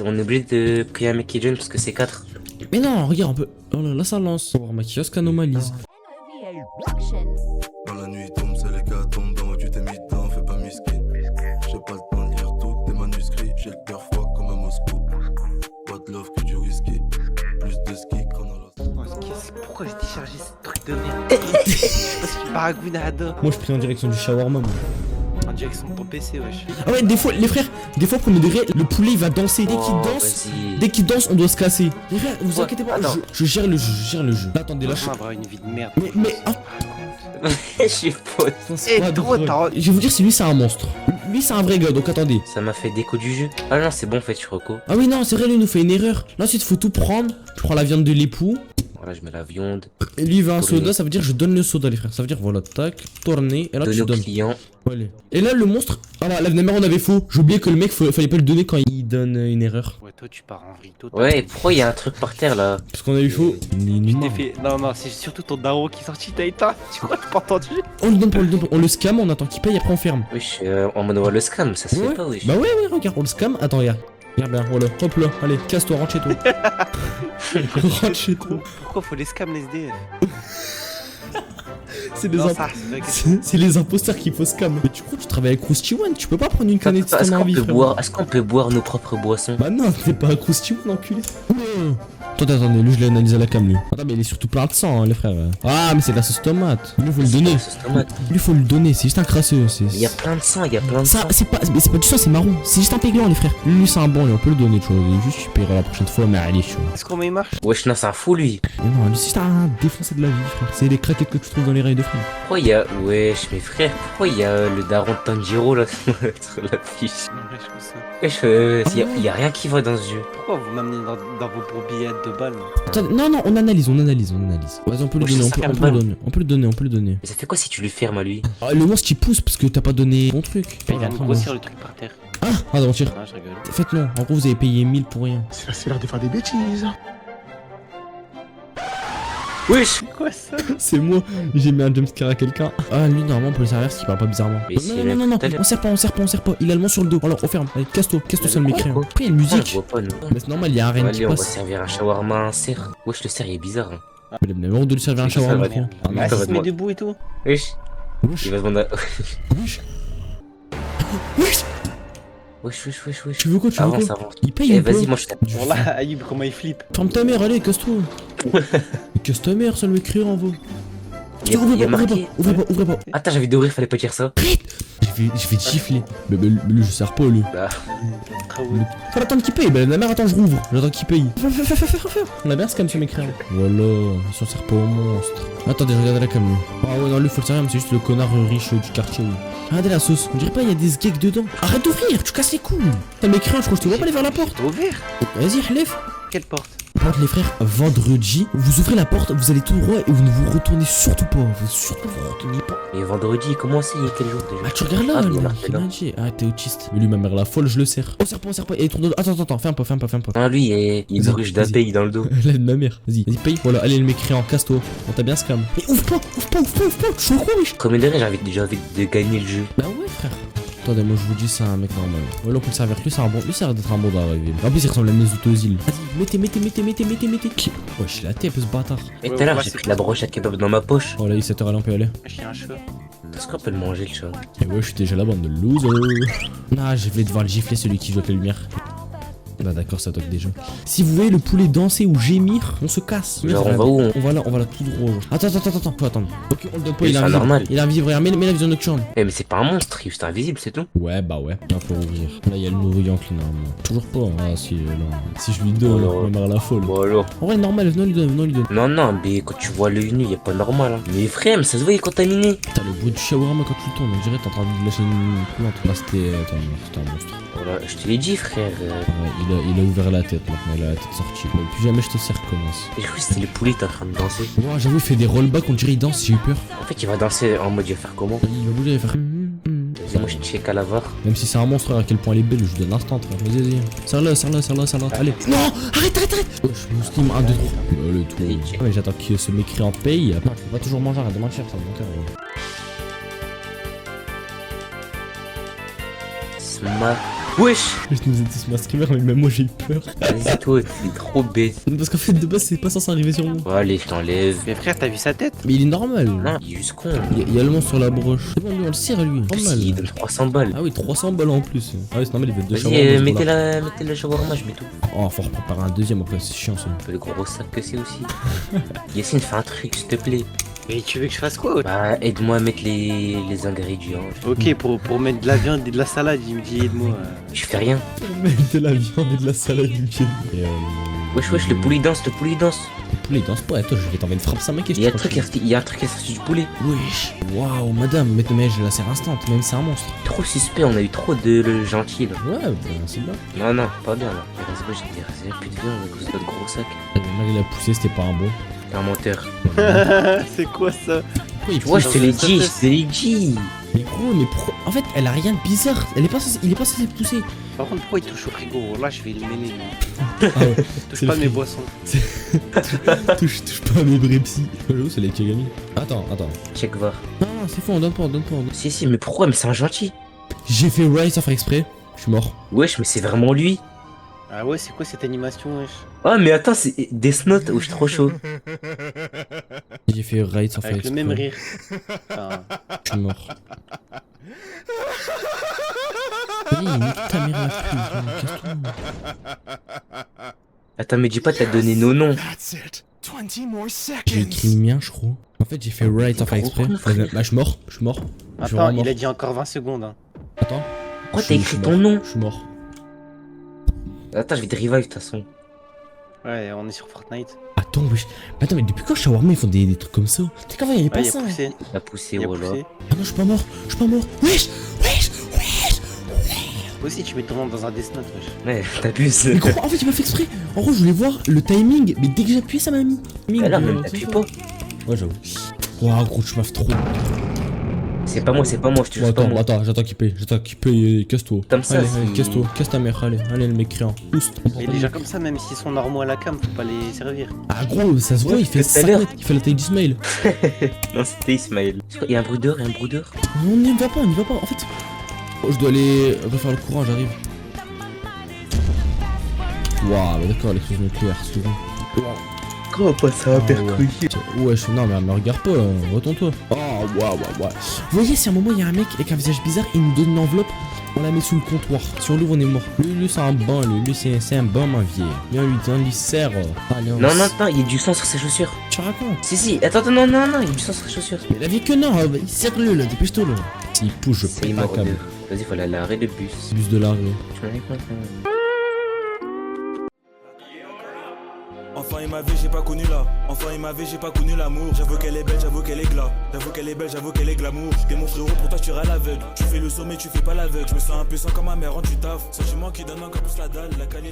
On est obligé de prier un mec qui est jeune parce que c'est 4. Mais non, regarde, on peut. Oh là, là, ça lance. On va voir ma kiosque anomalise. Quand la nuit tombe, c'est les gars tombent dans tu t'es mis dedans, fais pas musquer. J'ai pas le temps de lire tous tes manuscrits, j'ai le cœur froid comme à Moscou. Pas de love que du whisky, plus de ski qu'en Alaska. Pourquoi j'ai téléchargé ce truc de merde? Parce que Baragouinada. Moi, je prie en direction du shawarma, moi. En direction de ton PC, wesh. Ah ouais, des fois, les frères, des fois, premier degré, le poulet il va danser. Dès qu'il danse, Vas-y. dès qu'il danse, on doit se casser. Les frères, vous Ouais, inquiétez pas, attends. je gère le jeu, je gère le jeu. Là, attendez, là, Franchement, avoir une vie de merde. Mais, ah, Je suis pote. Eh, gros, t'as. je vais vous dire, si lui, c'est un monstre. Lui, c'est un vrai gars, donc attendez. Ça m'a fait déco du jeu. Ah non, c'est bon, fait, tu reco. Ah oui, non, c'est vrai, lui, il nous fait une erreur. Là, ensuite, faut tout prendre. Je prends la viande de l'époux. Voilà, je mets la viande. Et lui, il veut un Tourner. soda, ça veut dire je donne le soda, les frères. Ça veut dire, voilà, tac, tourner, et là, De tu nos donnes. clients. Voilà. Et là, le monstre. Ah là, l'avenir, on avait faux. J'ai oublié que le mec, fallait pas le donner quand il donne une erreur. Ouais, toi, tu pars en vrille total. Ouais, et pourquoi il y a un truc par terre là? Parce qu'on a eu faux. Tu t'es fait. Non, non, c'est surtout ton daron qui est sorti, t'as éteint. Tu crois que t'as pas entendu? On le donne pour le donne. On le scam, on attend qu'il paye, après on ferme. Oui, je suis en mode le scam, ça se Ouais. fait pas, oui. Bah ouais, ouais, regarde, on le scam. Attends, regarde. Regarde bien, voilà. Hop là, allez, casse-toi, rentre chez toi. Rentre chez toi. Pourquoi faut les scams, les SDF? C'est des Non, imp- ça, c'est vrai que- c'est les imposteurs qu'il faut scam. Mais tu crois que tu travailles avec Krusty One? Tu peux pas prendre une canette si Est-ce t'en as qu'on envie, peut frère. est-ce qu'on peut boire nos propres boissons? Bah non, t'es pas un Krusty One, enculé. Attendez, lui je l'ai analysé à la cam, lui. Attends, mais il est surtout plein de sang, hein, les frères. Ah, mais c'est de la sauce tomate. Lui, faut le donner. La sauce tomate. Lui, faut le donner, c'est juste un crasseux. Il y a plein de sang, il y a plein de Ça, sang. c'est pas du sang, c'est marron. C'est juste un péglant, les frères. Lui, c'est un bon, lui, on peut le donner, tu vois. Juste, tu paieras la prochaine fois, mais allez, tu vois. Est-ce qu'on met une marche? Wesh, non, c'est un fou lui. Mais non, lui, c'est juste un défoncé de la vie, frère. C'est les craquettes que tu trouves dans les rails de frère. Pourquoi il y a. Wesh, mes frères, pourquoi il y a le daron de Tanjiro là sur l'affiche? Ouais, je trouve ça. Wesh, il y a rien qui va dans ce jeu. Pourquoi vous m'amenez dans vos bourbiètes de balles? Attends, non, on analyse. Vas-y, on peut le Moi, je donner, sais on peut pas. le donner. On peut le donner. Mais ça fait quoi si tu lui fermes à lui? Ah, le monstre, il pousse parce que t'as pas donné bon truc. Il va me grossir le truc par terre. Ah, non, tire. Non, je rigole. Faites-le. En gros, vous avez payé 1000 pour rien. C'est l'heure de faire des bêtises. Wesh! Quoi ça? C'est moi, j'ai mis un jumpscare à quelqu'un. Ah, lui, normalement, on peut le servir parce qu'il parle pas bizarrement. Mais c'est Non, tout à l'heure. on serre pas. Il a le mont sur le dos. Alors, on ferme. Allez, casse-toi, ça le mécréant. Quoi Après, il y a une On le musique. voit pas, nous. Mais c'est normal, il y a un reine qui Allez, on va passe. servir un shawarma, un cerf. Wesh, le cerf il est bizarre. Hein. Mais le numéro de lui servir un C'est que ça shawarma, va gros. bien. Ah, non, Ah, ça il va se met demander. debout et tout. Wesh, wesh, il va demander. wesh. Wesh, Wesh. tu veux quoi, Avance. Il paye Eh, ou pas? vas-y, mange ta. Bon là, Ayoub, comment il flippe? Ferme ta mère, allez, casse-toi. Mais casse ta mère, ça le mécréant, va. Il y a marqué. Ouvrez pas. Attends, j'avais d'ouvrir, fallait pas dire ça. Je vais te gifler. Mais lui, je sers pas, lui. Bah, Ah ouais. Faut attendre qu'il paye. Bah, la mère, attends, je rouvre. J'attends qu'il paye. Fais. La mère, c'est comme ça, mécréant. Voilà, il s'en sert pas au monstre. Attendez, je regarde la cam, lui. Ah ouais, non, lui, faut le servir, mais c'est juste le connard riche du quartier, lui. Regardez la sauce. On dirait pas, il y a des sgeeks dedans. Arrête d'ouvrir, tu casses les couilles. T'as mécréant, je crois que je te vois pas aller vers la porte. T'as ouvert? Vas-y, relève. Quelle porte? Porte, les frères, vendredi, vous ouvrez la porte, vous allez tout droit et vous ne vous retournez surtout pas. Vous retournez pas. et vendredi, comment c'est? Il y a quel jour déjà? Ah, tu regardes là, Ah, lui, il y a marqué là. Ah, t'es autiste. Mais lui, ma mère, la folle, je le serre. On serre pas. Et tourne. Attends, fais un pas. Ah, lui, il y a une Vas-y, ruche vas-y. d'API dans le dos. L'aide de ma mère. Vas-y, paye. Voilà, allez, le mécréant, casse-toi. On t'a bien scam. Mais ouvre pas. Tu suis au coin, wesh. Premier degré, j'avais déjà envie de gagner le jeu. Bah ouais, frère. Attendez, moi je vous dis, c'est un mec normal. Voilà, on peut le servir. Lui, c'est un bon. Lui, ça a l'air d'être un bon dans la ville. En plus, il ressemble à Mesut Özil. Vas-y, mettez. Wesh, il a tête, ce bâtard. Et Ouais, tout à l'heure, ouais, j'ai c'est pris la broche à kebab dans ma poche. Oh là, il est 7h, allez, on peut y aller. J'ai un chat. Est-ce qu'on peut le manger, le chat? Et ouais, je suis déjà la bande de losers. Ah, je vais devoir le gifler, celui qui joue avec la lumière. Bah d'accord, ça toque déjà. Si vous voyez le poulet danser ou gémir, on se casse. Genre, on va où On va là tout droit. Genre. Attends, faut attendre. Ok, on le donne pas, Mais il est c'est invisible. normal. Il est invisible, regarde, mets la vision nocturne. Eh, mais c'est pas un monstre, il est juste invisible, c'est tout. Ouais, bah ouais. Là, pour ouvrir. Là, il y a le nouveau Yankee, normalement. Toujours pas. Ah, si, non. Si je lui donne, Oh, ma mère la folle. Bon, alors. En vrai, normal, venons lui donne. Non, mais quand tu vois l'œil nu, il est pas normal. Hein. Mais frère, mais ça se voit, il est contaminé. T'as le bruit du shawarma quand tu le tournes. On dirait que t'es en train de lâcher une plante. Là, c'était un monstre. Voilà, je te l'ai dit, frère. Ouais, il a ouvert la tête maintenant. Il a la tête sortie. Ouais, plus jamais je te sers, commence. J'ai cru que c'était le poulet qui était en train de danser. Wow, j'avoue, il fait des rollbacks, on dirait il danse, j'ai eu peur. En fait, il va danser en mode il va faire comment? Il va bouger, il va faire. Vas-y, moi je check à la VAR. Même si c'est un monstre, à quel point elle est belle, je lui donne instant, frère. Vas-y. Serre-le. Allez. Non, arrête. Oh, je me steam 1, 2, 3. Allez, tout. Vas-y, Ah, mais j'attends que ce mécréant paye. Non, je peux pas toujours manger, arrête de mentir, ça va monter. Smack. Wesh. Je nous ai tous mis un screamer, mais même moi j'ai eu peur. Vas-y, toi, t'es trop bête. Parce qu'en fait, de base, c'est pas censé arriver sur moi. Bon, allez, je t'enlève. Mais frère, t'as vu sa tête? Mais il est normal. Non, il est juste con. Il y a le monstre sur la broche. C'est bon, lui, on le sert, lui. En plus, Normal. il donne 300 balles. Ah oui, 300 balles en plus. Ah oui, c'est normal, il veut deux Vas-y, shawarma. mettez la shawarma, je mets tout. Oh, faut repréparer un deuxième après, c'est chiant ça. Le gros sac que c'est aussi. Yacine, fais un truc, s'il te plaît. Mais tu veux que je fasse quoi? Bah, aide-moi à mettre les ingrédients. Ok, pour mettre de la viande et de la salade, il me dit aide-moi. Je fais rien. De la viande et de la salade du pied. Et Wesh, le poulet il danse, Le poulet il danse pas, toi je vais t'envoyer une frappe sa mec et je Il y a te un truc, croche. il y a un truc qui est sorti du poulet. Wesh. Waouh, madame, mais je la serre instant, même c'est un monstre. Trop suspect, on a eu trop de le gentil là. Ouais, bah c'est bien. Non, pas bien là. Reste-moi, j'ai réservé plus de viande à cause de notre gros sac. Le mec il a poussé, c'était pas un bon. T'es un menteur. C'est quoi ça? Pourquoi il Ouais, je pousse te l'ai dit, je te l'ai dit. Mais pourquoi En fait, elle a rien de bizarre. Il est pas censé pousser. Par contre, pourquoi il touche au frigo? Là, je vais le mêler. Ah ouais. Touche C'est pas le mes frigo. boissons. touche pas à mes brepsi. J'avoue, c'est les Kagami. Attends. Check voir. Non, c'est faux, on donne pas. Si, mais pourquoi? Mais c'est un gentil. J'ai fait right sans faire exprès. Je suis mort. Wesh, mais c'est vraiment lui. Ah ouais, c'est quoi cette animation, wesh? Oh, mais attends, c'est Death Note où je suis trop chaud. J'ai fait right sans faire Avec le exprès. même rire. Enfin, Je suis mort. Oui, nique ta mère la pute, casse-toi. Attends, mais dis pas, t'as donné nos noms. J'ai écrit le mien, je crois. En fait, j'ai fait right sans faire exprès. Bah, je suis mort. Je suis attends, vraiment il mort. a dit encore 20 secondes. Hein. Attends. Pourquoi Je t'as suis écrit mort. ton nom? Je suis mort. Attends, je vais te revive de toute façon. Ouais, on est sur Fortnite. Attends, wesh. Mais attends, mais depuis quand Shawarma ils font des trucs comme ça? Tu sais qu'avant il y avait pas Ouais, il a ça. poussé. La poussée, Il a voilà. poussé. Ah non, je suis pas mort. Wesh. Toi aussi, tu mets ton nom dans un Death Note, wesh. Ouais, t'abuses. Mais gros, en fait, j'ai pas fait exprès. En gros, je voulais voir le timing, mais dès que j'ai appuyé, ça m'a mis. Alors, même t'appuies pas. Ouais, j'avoue. Ouah, gros, tu m'as fait trop. C'est pas moi, je te Bon, jure, pas moi. attends, j'attends qu'il paye, casse-toi. Comme ça, allez, si- casse-toi, casse ta mère, allez, le mec criant. Oust. Mais les gens comme ça, même s'ils sont normaux à la cam, faut pas les servir. Ah, gros, ça se voit, Ouais, il fait tout à 5 l'heure. mètres, il fait la taille d'Ismail. Non, c'était Ismaël. Il y a un broodeur, On n'y va pas, En fait, oh, je dois aller refaire le courant, j'arrive. Waouh, bah d'accord, l'explosion nucléaire, c'est tout. Comment pas ça Ah, ouais, non, mais me regarde pas, retourne-toi. Oh, waouh. Vous voyez, si à un moment il y a un mec avec un visage bizarre, il nous donne une enveloppe, on la met sous le comptoir. Si on l'ouvre, on est mort. Lui, c'est un bain, lui, c'est un bain, ma vieille. Viens, on lui sert. Allez, on Non, s- attends, il y a du sang sur ses chaussures. Tu racontes? Si, attends, non, il y a du sang sur ses chaussures. Mais la vie que non, serre-le là, dépêche-toi là. S'il pousse, je C'est pète la mort câble. Vas-y, faut aller à l'arrêt de bus. Bus de l'arrêt. Tu m'en as quoi, ça? Enfin il m'avait, j'ai pas connu là. Enfin il m'avait, j'ai pas connu l'amour. J'avoue qu'elle est belle, j'avoue qu'elle est glas. J'avoue qu'elle est belle, j'avoue qu'elle est glamour. T'es mon frérot, pour toi tu à l'aveugle. Tu fais le sommet, tu fais pas l'aveugle. Je me sens impuissant comme ma mère en du taf. Sentiment qui donne encore plus la dalle, la cali.